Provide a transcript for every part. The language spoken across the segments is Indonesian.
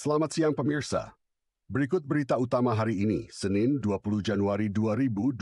Selamat siang pemirsa. Berikut berita utama hari ini, Senin 20 Januari 2025.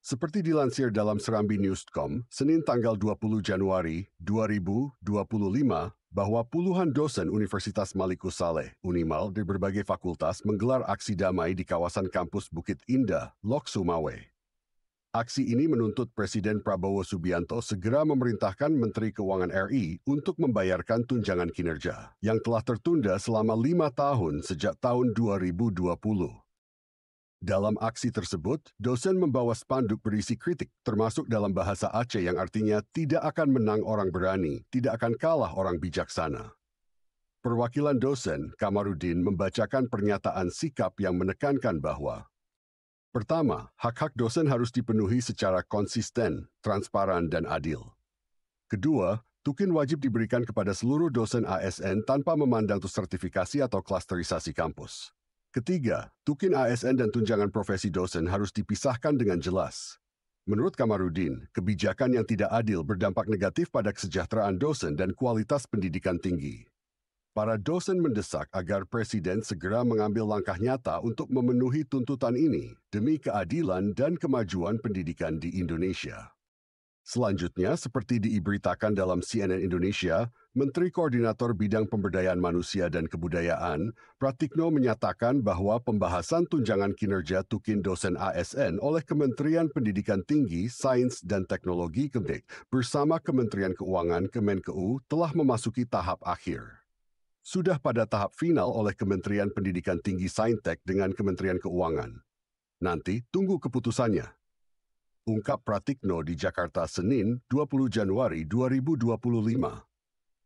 Seperti dilansir dalam Serambi News.com, Senin tanggal 20 Januari 2025, bahwa puluhan dosen Universitas Malikus Saleh, Unimal, di berbagai fakultas menggelar aksi damai di kawasan kampus Bukit Indah, Lok Sumawe. Aksi ini menuntut Presiden Prabowo Subianto segera memerintahkan Menteri Keuangan RI untuk membayarkan tunjangan kinerja yang telah tertunda selama 5 tahun sejak tahun 2020. Dalam aksi tersebut, dosen membawa spanduk berisi kritik, termasuk dalam bahasa Aceh yang artinya tidak akan menang orang berani, tidak akan kalah orang bijaksana. Perwakilan dosen, Kamarudin, membacakan pernyataan sikap yang menekankan bahwa pertama, hak-hak dosen harus dipenuhi secara konsisten, transparan, dan adil. Kedua, tukin wajib diberikan kepada seluruh dosen ASN tanpa memandang sertifikasi atau klasterisasi kampus. Ketiga, tukin ASN dan tunjangan profesi dosen harus dipisahkan dengan jelas. Menurut Kamarudin, kebijakan yang tidak adil berdampak negatif pada kesejahteraan dosen dan kualitas pendidikan tinggi. Para dosen mendesak agar Presiden segera mengambil langkah nyata untuk memenuhi tuntutan ini demi keadilan dan kemajuan pendidikan di Indonesia. Selanjutnya, seperti diberitakan dalam CNN Indonesia, Menteri Koordinator Bidang Pemberdayaan Manusia dan Kebudayaan, Pratikno, menyatakan bahwa pembahasan tunjangan kinerja tukin dosen ASN oleh Kementerian Pendidikan Tinggi, Sains dan Teknologi Kemdikbud bersama Kementerian Keuangan Kemenkeu telah memasuki tahap akhir. Sudah pada tahap final oleh Kementerian Pendidikan Tinggi Saintek dengan Kementerian Keuangan. Nanti tunggu keputusannya. Ungkap Pratikno di Jakarta Senin 20 Januari 2025.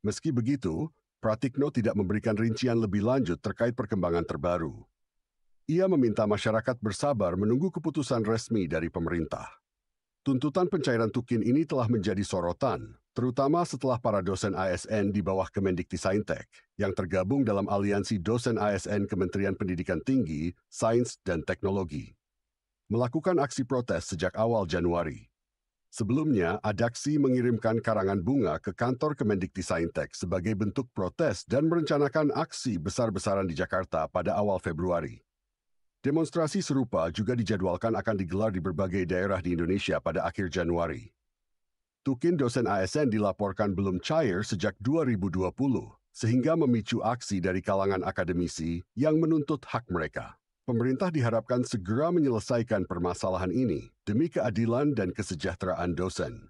Meski begitu, Pratikno tidak memberikan rincian lebih lanjut terkait perkembangan terbaru. Ia meminta masyarakat bersabar menunggu keputusan resmi dari pemerintah. Tuntutan pencairan tukin ini telah menjadi sorotan, terutama setelah para dosen ASN di bawah Kemendikti-Saintek yang tergabung dalam aliansi dosen ASN Kementerian Pendidikan Tinggi, Sains, dan Teknologi melakukan aksi protes sejak awal Januari. Sebelumnya, Adaksi mengirimkan karangan bunga ke kantor Kemendikti-Saintek sebagai bentuk protes dan merencanakan aksi besar-besaran di Jakarta pada awal Februari. Demonstrasi serupa juga dijadwalkan akan digelar di berbagai daerah di Indonesia pada akhir Januari. Tukin dosen ASN dilaporkan belum cair sejak 2020, sehingga memicu aksi dari kalangan akademisi yang menuntut hak mereka. Pemerintah diharapkan segera menyelesaikan permasalahan ini demi keadilan dan kesejahteraan dosen.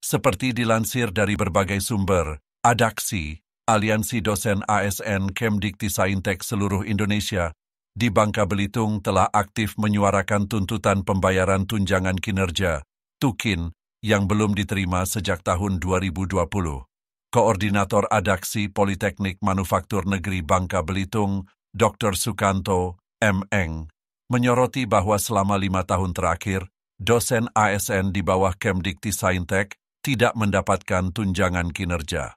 Seperti dilansir dari berbagai sumber, Adaksi, Aliansi Dosen ASN Kemdikti-Saintek seluruh Indonesia, di Bangka Belitung telah aktif menyuarakan tuntutan pembayaran tunjangan kinerja, tukin, yang belum diterima sejak tahun 2020. Koordinator Adaksi Politeknik Manufaktur Negeri Bangka Belitung, Dr. Sukanto, M. Eng, menyoroti bahwa selama 5 tahun terakhir, dosen ASN di bawah Kemdikti-Saintek tidak mendapatkan tunjangan kinerja.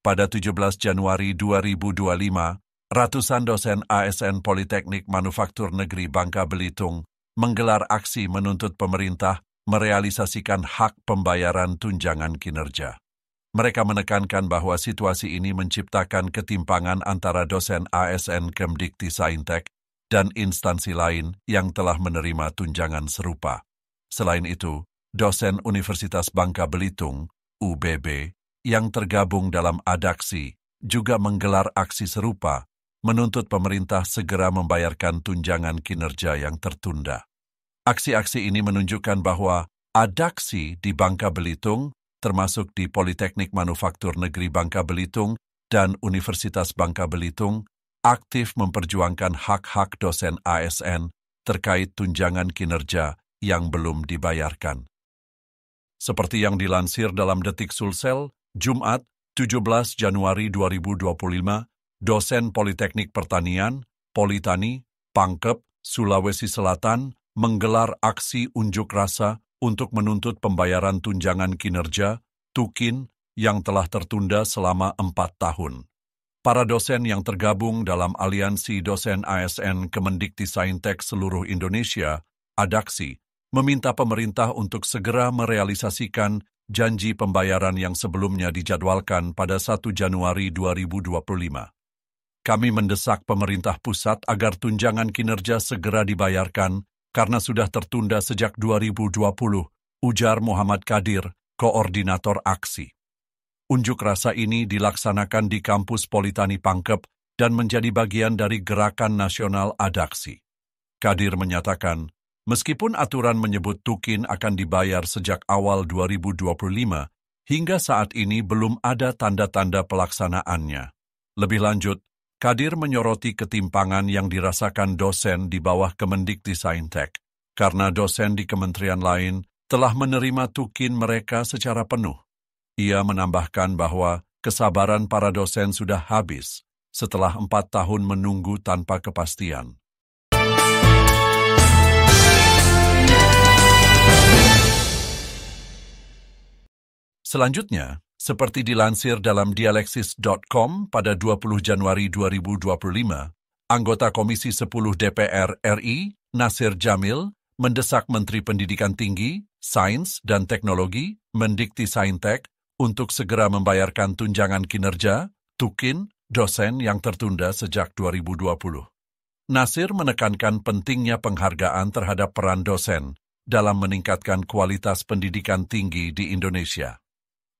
Pada 17 Januari 2025, ratusan dosen ASN Politeknik Manufaktur Negeri Bangka Belitung menggelar aksi menuntut pemerintah merealisasikan hak pembayaran tunjangan kinerja. Mereka menekankan bahwa situasi ini menciptakan ketimpangan antara dosen ASN Kemdikti-Saintek dan instansi lain yang telah menerima tunjangan serupa. Selain itu, dosen Universitas Bangka Belitung, UBB, yang tergabung dalam Adaksi, juga menggelar aksi serupa, menuntut pemerintah segera membayarkan tunjangan kinerja yang tertunda. Aksi-aksi ini menunjukkan bahwa Adaksi di Bangka Belitung, termasuk di Politeknik Manufaktur Negeri Bangka Belitung dan Universitas Bangka Belitung, aktif memperjuangkan hak-hak dosen ASN terkait tunjangan kinerja yang belum dibayarkan. Seperti yang dilansir dalam Detik Sulsel, Jumat, 17 Januari 2025, dosen Politeknik Pertanian, Politani, Pangkep, Sulawesi Selatan, menggelar aksi unjuk rasa untuk menuntut pembayaran tunjangan kinerja, tukin, yang telah tertunda selama 4 tahun. Para dosen yang tergabung dalam Aliansi Dosen ASN Kemendikti-Saintek seluruh Indonesia, Adaksi, meminta pemerintah untuk segera merealisasikan janji pembayaran yang sebelumnya dijadwalkan pada 1 Januari 2025. Kami mendesak pemerintah pusat agar tunjangan kinerja segera dibayarkan karena sudah tertunda sejak 2020, ujar Muhammad Kadir, koordinator aksi. Unjuk rasa ini dilaksanakan di kampus Politani Pangkep dan menjadi bagian dari Gerakan Nasional Adaksi. Kadir menyatakan, meskipun aturan menyebut tukin akan dibayar sejak awal 2025, hingga saat ini belum ada tanda-tanda pelaksanaannya. Lebih lanjut, Kadir menyoroti ketimpangan yang dirasakan dosen di bawah Kemendiktisaintek, karena dosen di kementerian lain telah menerima tukin mereka secara penuh. Ia menambahkan bahwa kesabaran para dosen sudah habis setelah 4 tahun menunggu tanpa kepastian. Selanjutnya, seperti dilansir dalam dialeksis.com pada 20 Januari 2025, anggota Komisi 10 DPR RI, Nasir Jamil, mendesak Menteri Pendidikan Tinggi, Sains dan Teknologi, Mendiktisaintek, untuk segera membayarkan tunjangan kinerja, tukin, dosen yang tertunda sejak 2020. Nasir menekankan pentingnya penghargaan terhadap peran dosen dalam meningkatkan kualitas pendidikan tinggi di Indonesia.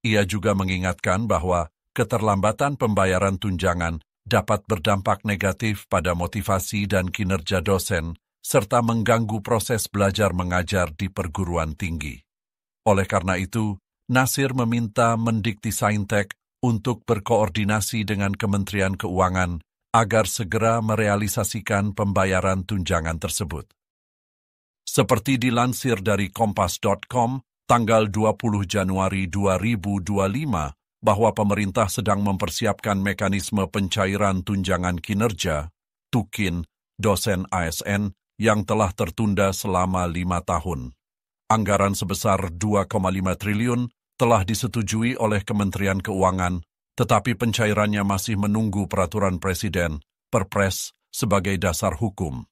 Ia juga mengingatkan bahwa keterlambatan pembayaran tunjangan dapat berdampak negatif pada motivasi dan kinerja dosen, serta mengganggu proses belajar mengajar di perguruan tinggi. Oleh karena itu, Nasir meminta Mendiktisaintek untuk berkoordinasi dengan Kementerian Keuangan agar segera merealisasikan pembayaran tunjangan tersebut. Seperti dilansir dari kompas.com, tanggal 20 Januari 2025, bahwa pemerintah sedang mempersiapkan mekanisme pencairan tunjangan kinerja, tukin, dosen ASN yang telah tertunda selama 5 tahun. Anggaran sebesar 2,5 triliun telah disetujui oleh Kementerian Keuangan, tetapi pencairannya masih menunggu peraturan Presiden, Perpres, sebagai dasar hukum.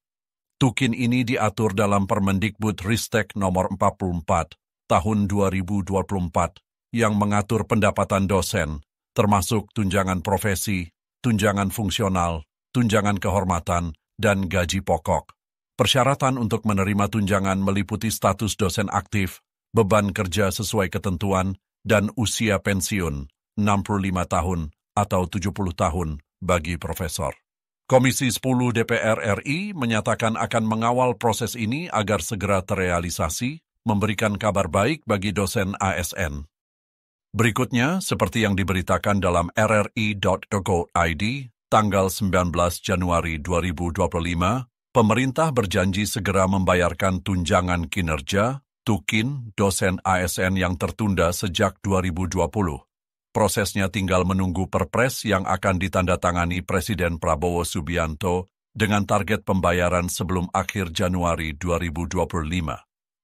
Tukin ini diatur dalam Permendikbud Ristek nomor 44 tahun 2024 yang mengatur pendapatan dosen, termasuk tunjangan profesi, tunjangan fungsional, tunjangan kehormatan, dan gaji pokok. Persyaratan untuk menerima tunjangan meliputi status dosen aktif, beban kerja sesuai ketentuan, dan usia pensiun, 65 tahun atau 70 tahun bagi profesor. Komisi 10 DPR RI menyatakan akan mengawal proses ini agar segera terrealisasi, memberikan kabar baik bagi dosen ASN. Berikutnya, seperti yang diberitakan dalam rri.go.id, tanggal 19 Januari 2025, pemerintah berjanji segera membayarkan tunjangan kinerja, tukin, dosen ASN yang tertunda sejak 2020. Prosesnya tinggal menunggu Perpres yang akan ditandatangani Presiden Prabowo Subianto dengan target pembayaran sebelum akhir Januari 2025.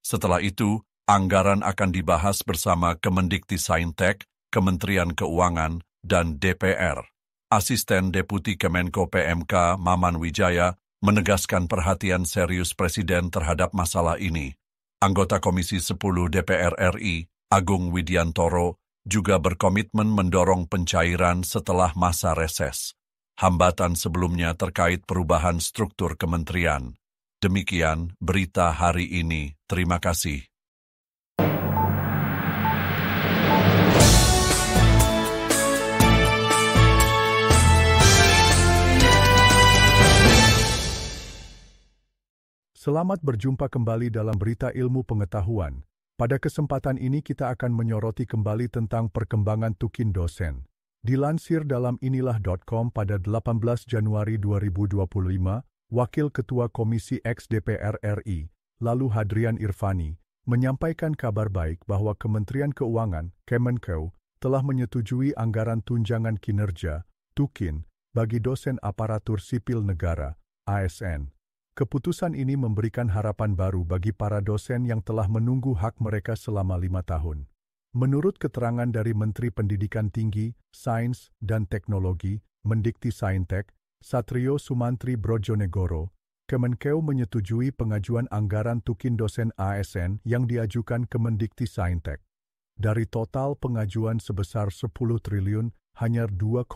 Setelah itu, anggaran akan dibahas bersama Kemendiktisaintek, Kementerian Keuangan, dan DPR. Asisten Deputi Kemenko PMK Maman Wijaya menegaskan perhatian serius Presiden terhadap masalah ini. Anggota Komisi 10 DPR RI, Agung Widiantoro, juga berkomitmen mendorong pencairan setelah masa reses. Hambatan sebelumnya terkait perubahan struktur kementerian. Demikian berita hari ini. Terima kasih. Selamat berjumpa kembali dalam berita ilmu pengetahuan. Pada kesempatan ini kita akan menyoroti kembali tentang perkembangan tukin dosen. Dilansir dalam inilah.com pada 18 Januari 2025, Wakil Ketua Komisi X DPR RI, lalu Hadrian Irvani, menyampaikan kabar baik bahwa Kementerian Keuangan, Kemenko, telah menyetujui anggaran tunjangan kinerja, tukin, bagi dosen aparatur sipil negara, ASN. Keputusan ini memberikan harapan baru bagi para dosen yang telah menunggu hak mereka selama 5 tahun. Menurut keterangan dari Menteri Pendidikan Tinggi, Sains, dan Teknologi, Mendiktisaintek, Satrio Sumantri Brojonegoro, Kemenkeu menyetujui pengajuan anggaran tukin dosen ASN yang diajukan Kemendikti-Saintek. Dari total pengajuan sebesar 10 triliun, hanya 2,5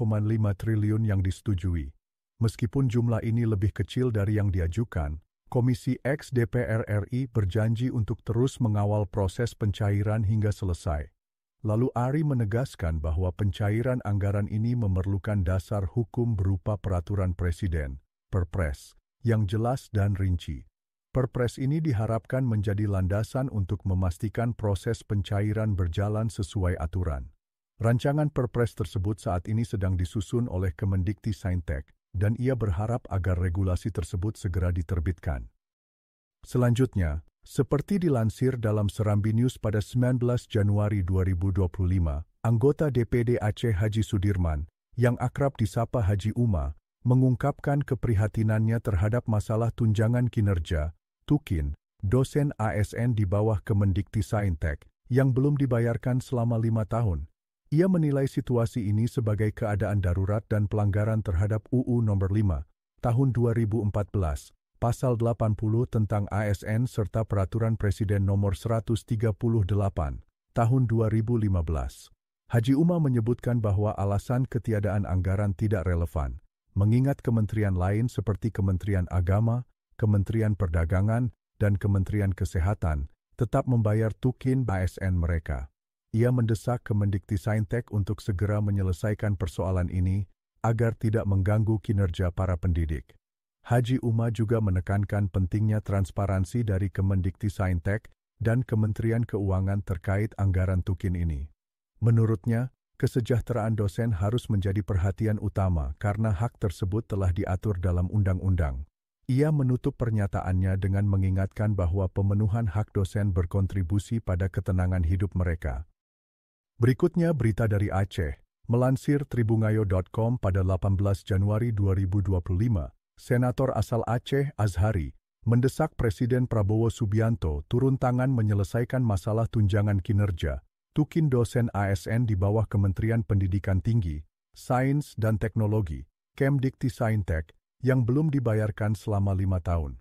triliun yang disetujui. Meskipun jumlah ini lebih kecil dari yang diajukan, Komisi X DPR RI berjanji untuk terus mengawal proses pencairan hingga selesai. Lalu Ari menegaskan bahwa pencairan anggaran ini memerlukan dasar hukum berupa peraturan presiden, Perpres, yang jelas dan rinci. Perpres ini diharapkan menjadi landasan untuk memastikan proses pencairan berjalan sesuai aturan. Rancangan Perpres tersebut saat ini sedang disusun oleh Kemendikti-Saintek, dan ia berharap agar regulasi tersebut segera diterbitkan. Selanjutnya, seperti dilansir dalam Serambi News pada 19 Januari 2025, anggota DPD Aceh Haji Sudirman, yang akrab disapa Haji Uma, mengungkapkan keprihatinannya terhadap masalah tunjangan kinerja, tukin, dosen ASN di bawah Kemendikti-Saintek, yang belum dibayarkan selama 5 tahun. Ia menilai situasi ini sebagai keadaan darurat dan pelanggaran terhadap UU Nomor 5, Tahun 2014, Pasal 80 tentang ASN serta Peraturan Presiden Nomor 138, Tahun 2015. Haji Uma menyebutkan bahwa alasan ketiadaan anggaran tidak relevan, mengingat kementerian lain seperti Kementerian Agama, Kementerian Perdagangan, dan Kementerian Kesehatan tetap membayar tukin ASN mereka. Ia mendesak Kemendikti-Saintek untuk segera menyelesaikan persoalan ini agar tidak mengganggu kinerja para pendidik. Haji Uma juga menekankan pentingnya transparansi dari Kemendikti-Saintek dan Kementerian Keuangan terkait anggaran tukin ini. Menurutnya, kesejahteraan dosen harus menjadi perhatian utama karena hak tersebut telah diatur dalam undang-undang. Ia menutup pernyataannya dengan mengingatkan bahwa pemenuhan hak dosen berkontribusi pada ketenangan hidup mereka. Berikutnya berita dari Aceh. Melansir tribungayo.com pada 18 Januari 2025, Senator asal Aceh Azhari mendesak Presiden Prabowo Subianto turun tangan menyelesaikan masalah tunjangan kinerja tukin dosen ASN di bawah Kementerian Pendidikan Tinggi, Sains dan Teknologi, Kemdikti-Saintek, yang belum dibayarkan selama 5 tahun.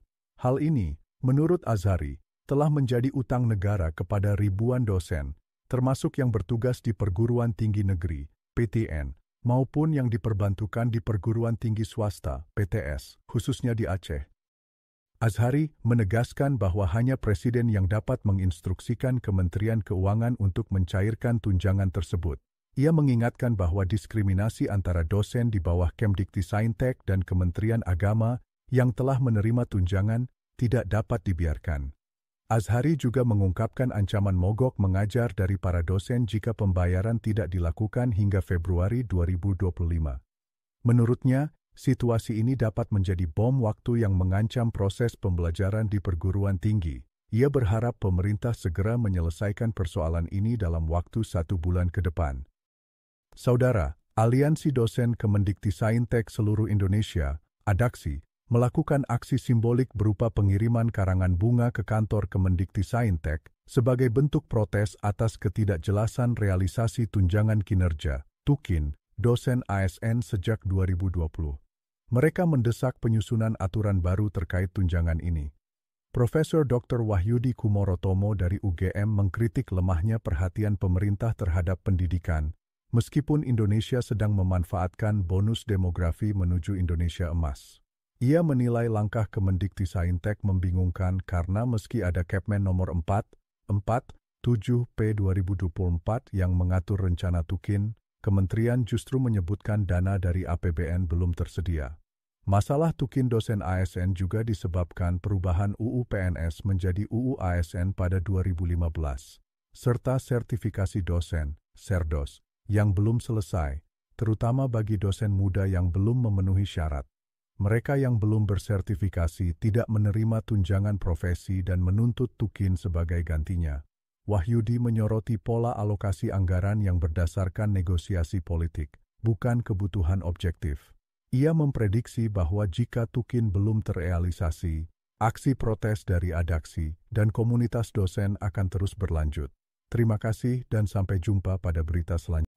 Hal ini, menurut Azhari, telah menjadi utang negara kepada ribuan dosen, termasuk yang bertugas di perguruan tinggi negeri, PTN, maupun yang diperbantukan di perguruan tinggi swasta, PTS, khususnya di Aceh. Azhari menegaskan bahwa hanya Presiden yang dapat menginstruksikan Kementerian Keuangan untuk mencairkan tunjangan tersebut. Ia mengingatkan bahwa diskriminasi antara dosen di bawah Kemdikti-Saintek dan Kementerian Agama yang telah menerima tunjangan tidak dapat dibiarkan. Azhari juga mengungkapkan ancaman mogok mengajar dari para dosen jika pembayaran tidak dilakukan hingga Februari 2025. Menurutnya, situasi ini dapat menjadi bom waktu yang mengancam proses pembelajaran di perguruan tinggi. Ia berharap pemerintah segera menyelesaikan persoalan ini dalam waktu 1 bulan ke depan. Saudara, Aliansi Dosen Kemendikti-Saintek Seluruh Indonesia, ADAKSI, melakukan aksi simbolik berupa pengiriman karangan bunga ke kantor Kemendikti-Saintek sebagai bentuk protes atas ketidakjelasan realisasi tunjangan kinerja, tukin, dosen ASN sejak 2020. Mereka mendesak penyusunan aturan baru terkait tunjangan ini. Profesor Dr. Wahyudi Kumorotomo dari UGM mengkritik lemahnya perhatian pemerintah terhadap pendidikan, meskipun Indonesia sedang memanfaatkan bonus demografi menuju Indonesia emas. Ia menilai langkah Kemendikti-Saintek membingungkan karena meski ada Kepmen nomor 447 P 2024 yang mengatur rencana tukin, Kementerian justru menyebutkan dana dari APBN belum tersedia. Masalah tukin dosen ASN juga disebabkan perubahan UU PNS menjadi UU ASN pada 2015, serta sertifikasi dosen, Serdos, yang belum selesai, terutama bagi dosen muda yang belum memenuhi syarat. Mereka yang belum bersertifikasi tidak menerima tunjangan profesi dan menuntut tukin sebagai gantinya. Wahyudi menyoroti pola alokasi anggaran yang berdasarkan negosiasi politik, bukan kebutuhan objektif. Ia memprediksi bahwa jika tukin belum terrealisasi, aksi protes dari ADAKSI dan komunitas dosen akan terus berlanjut. Terima kasih dan sampai jumpa pada berita selanjutnya.